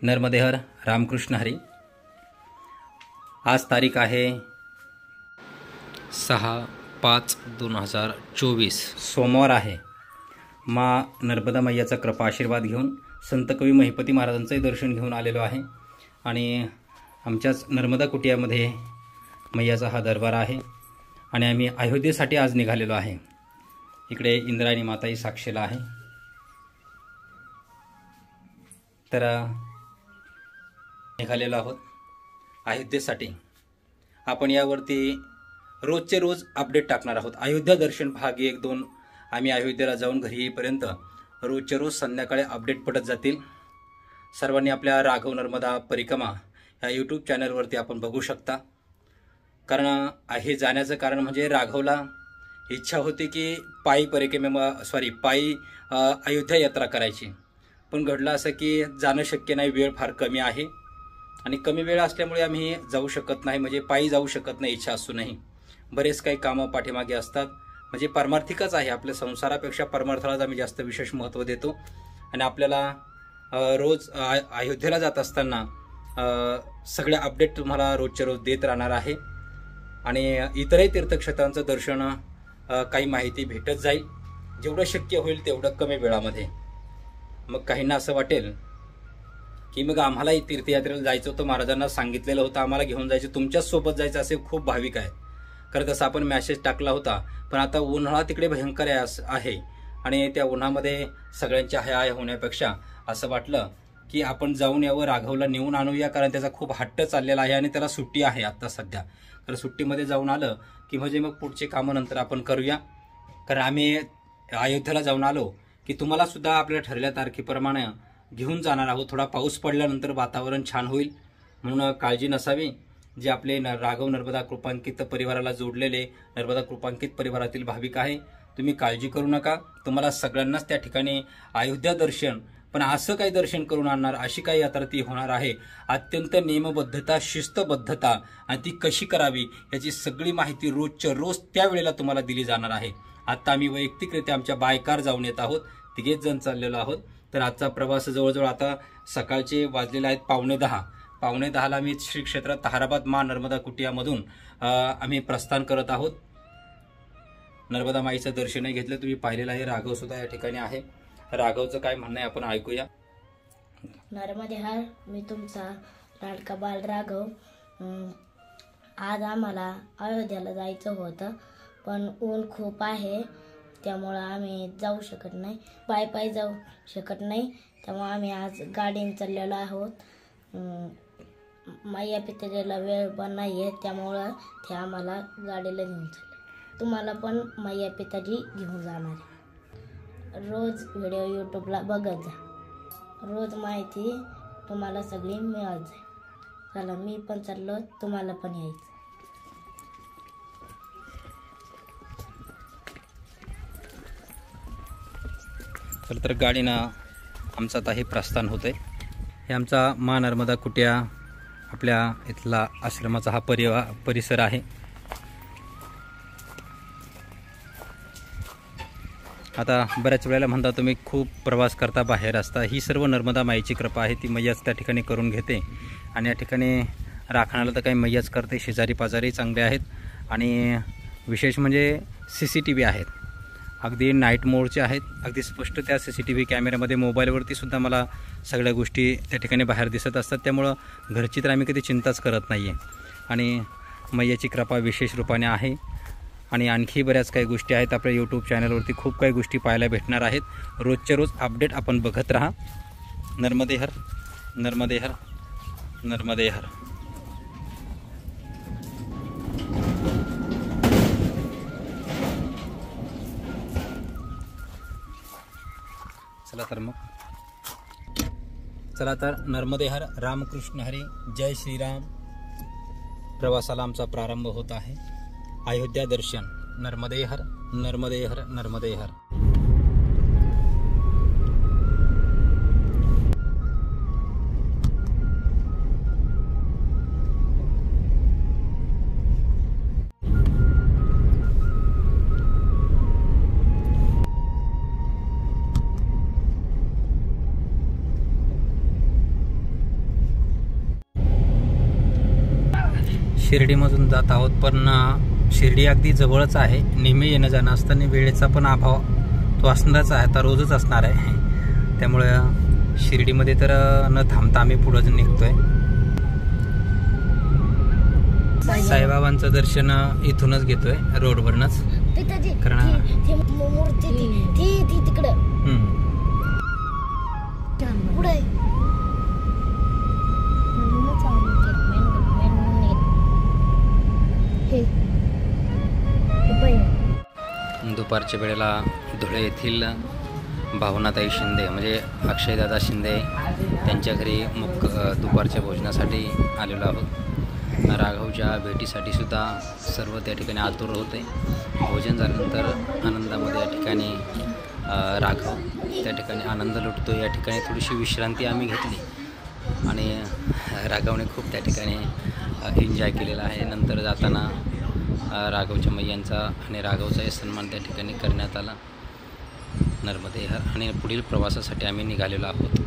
नर्मदे हर रामकृष्ण हरी। आज तारीख आहे 6/5/2024 सोमवार आहे। माँ नर्मदा मैयाचा कृपा आशीर्वाद घेऊन संत कवी महिपती महाराजांचे दर्शन घेऊन आलेलो आहे आणि आमच्याच नर्मदा कुटियामध्ये मैयाचा हा दरबार आहे आणि आम्ही अयोध्येसाठी आज निघालेलो आहे। इकडे इंद्रायणी माताही साक्षीला आहे। तर निघालेलो आहोत अयोध्येसाठी। आपण यावरती रोजचे रोज अपडेट टाकणार आहोत। अयोध्या दर्शन भाग 1-2 आम्ही अयोध्येला जाऊन घरी येईपर्यंत रोजचे रोज संध्याकाळी अपडेट पडत जातील। सर्वांनी आपल्या राघव नर्मदा परिक्रमा या यूट्यूब चॅनलवरती आपण बघू शकता। कारण हे जाण्याचं कारण म्हणजे राघवला इच्छा होती की पायी पायी अयोध्या यात्रा करायची, पण घडलं असं की जाणं शक्य नाही, वेळ फार कमी आहे आणि कमी वेळ असल्यामुळे आम्ही जाऊ शकत नाही, म्हणजे पायी जाऊ शकत नाही इच्छा असूनही। बरेच काही कामं पाठीमागे असतात, म्हणजे परमार्थिकच आहे। आपल्या संसारापेक्षा परमार्थालाच आम्ही जास्त विशेष महत्त्व देतो आणि आपल्याला रोज अयोध्येला जात असताना सगळे अपडेट तुम्हाला रोजच्या रोज देत राहणार आहे आणि इतरही तीर्थक्षेत्रांचं दर्शन काही माहिती भेटत जाईल, जेवढं शक्य होईल तेवढं कमी वेळामध्ये। मग काहींना असं वाटेल की मग आम्हालाही तीर्थयात्रेला जायचं होतं, महाराजांना सांगितलेलं होतं आम्हाला घेऊन जायचं, तुमच्याच सोबत जायचं असे खूप भाविक आहेत। खरं तसं आपण मेसेज टाकला होता, पण आता उन्हाळा तिकडे भयंकर आहे आणि त्या उन्हामध्ये सगळ्यांच्या हाय होण्यापेक्षा असं वाटलं की आपण जाऊन यावं, राघवला नेऊन आणूया, कारण त्याचा खूप हट्ट चाललेला आहे आणि त्याला सुट्टी आहे आता सध्या। तर सुट्टीमध्ये जाऊन आलं की म्हणजे मग पुढचे कामं नंतर आपण करूया। कारण आम्ही अयोध्येला जाऊन आलो की तुम्हाला सुद्धा आपल्या ठरलेल्या तारखेप्रमाणे घेऊन जाणार आहोत। थोडा पाऊस पडल्यानंतर वातावरण छान होईल, म्हणून काळजी नसावी। जे आपले राघव नर्मदा कृपांकित परिवाराला जोडलेले नर्मदा कृपांकित परिवारातील भाविक आहे, तुम्ही काळजी करू नका। तुम्हाला सगळ्यांनाच त्या ठिकाणी अयोध्या दर्शन, पण असं काही दर्शन करून आणणार अशी काही यात्रा ती होणार आहे। अत्यंत नियमबद्धता, शिस्तबद्धता आणि ती कशी करावी याची सगळी माहिती रोजच्या रोज त्यावेळेला तुम्हाला दिली जाणार आहे। आता आम्ही वैयक्तिकरित्या आमच्या बायकार जाऊन येत आहोत, 3 जण चाललेलो आहोत। तर आजचा प्रवास जवळजवळ आता सकाळचे वाजलेले आहेत 9:45। 9:45ला आम्ही श्री क्षेत्र ताहराबाद माँ नर्मदा कुटियामधून आम्ही प्रस्थान करत आहोत। नर्मदा माईचं दर्शनही घेतलं, तुम्ही पाहिलेलं आहे। राघव सुद्धा या ठिकाणी आहे। राघवचं काय म्हणणं आहे आपण ऐकूया। नर्मदे हर, मी तुमचा लाडका बाल राघव। आज आम्हाला अयोध्येला जायचं होतं, पण ऊन खूप आहे त्यामुळं आम्ही जाऊ शकत नाही, पायी जाऊ शकत नाही। त्यामुळे आम्ही आज गाडीने चाललेलो आहोत। मैया पित्याला वेळ पण नाही आहे, त्यामुळं ते आम्हाला गाडीला घेऊन चालले। तुम्हाला पण मैया पिताजी घेऊन जाणार आहे। रोज व्हिडिओ यूट्यूबला बघत जा, रोज माहिती तुम्हाला सगळी मिळत जाईल। चला मी पण चाललो, तुम्हाला पण यायचं। तर गाडीनं आमचं आता हे प्रस्थान होतंय। हे आमचा माँ नर्मदा कुटिया, आपल्या इथला आश्रमाचा हा परिसर आहे। आता बऱ्याच वेळेला म्हणता तुम्ही खूप प्रवास करता, बाहेर असता, ही सर्व नर्मदा माईची कृपा आहे। ती मैयाच त्या ठिकाणी करून घेते आणि या ठिकाणी राखणाला तर काही मैयाच करते। शेजारी पाजारी चांगले आहेत आणि विशेष म्हणजे CCTV आहेत, अगदी नाईट मोडचे आहेत, अगदी स्पष्ट त्या CCTV कॅमेऱ्यामध्ये मोबाईलवरती सुद्धा मला सगळ्या गोष्टी त्या ठिकाणी बाहेर दिसत असतात। त्यामुळं घरची तर आम्ही कधी चिंताच करत नाही आहे आणि मैयाची कृपा विशेष रूपाने आहे। आणि आणखी बऱ्याच काही गोष्टी आहेत आपल्या यूट्यूब चॅनलवरती, खूप काही गोष्टी पाहायला भेटणार आहेत। रोजच्या रोज अपडेट आपण बघत राहा। नर्मदे हर, नर्मदे हर, नर्मदे हर। चला तर नर्मदे हर, रामकृष्ण हरी, जय श्रीराम। प्रवासाला आमचा प्रारंभ होत आहे। अयोध्या दर्शन। नर्मदे हर, नर्मदे हर, नर्मदे हर। शिर्डीमधून जात आहोत, पण शिर्डी अगदी जवळच आहे. नेहमी येणं जाणं असताना वेळेचा पण अभाव तो असणारच आहे, आता रोजच असणार आहे. त्यामुळे शिर्डीमध्ये तर न थांबता आम्ही पुढे निघतोय. साईबाबांचं दर्शन इथूनच घेतोय, रोडवरनच. कारण दुपारच्या वेळेला धुळे येथील भावनाताई शिंदे म्हणजे अक्षयदादा शिंदे त्यांच्या घरी दुपारच्या भोजनासाठी आलेलो आहोत. राघवच्या भेटीसाठी सुद्धा सर्व त्या ठिकाणी आतुर होते. भोजन झाल्यानंतर आनंदामध्ये या ठिकाणी राघव त्या ठिकाणी आनंद लुटतो. या ठिकाणी थोडीशी विश्रांती आम्ही घेतली आणि राघवने खूप त्या ठिकाणी एन्जॉय केलेला आहे. नंतर जाताना राघवच्या मैयांचा आणि राघवचाही सन्मान त्या ठिकाणी करण्यात आला. नर्मदे हर आणि पुढील प्रवासासाठी आम्ही निघालेलो आहोत.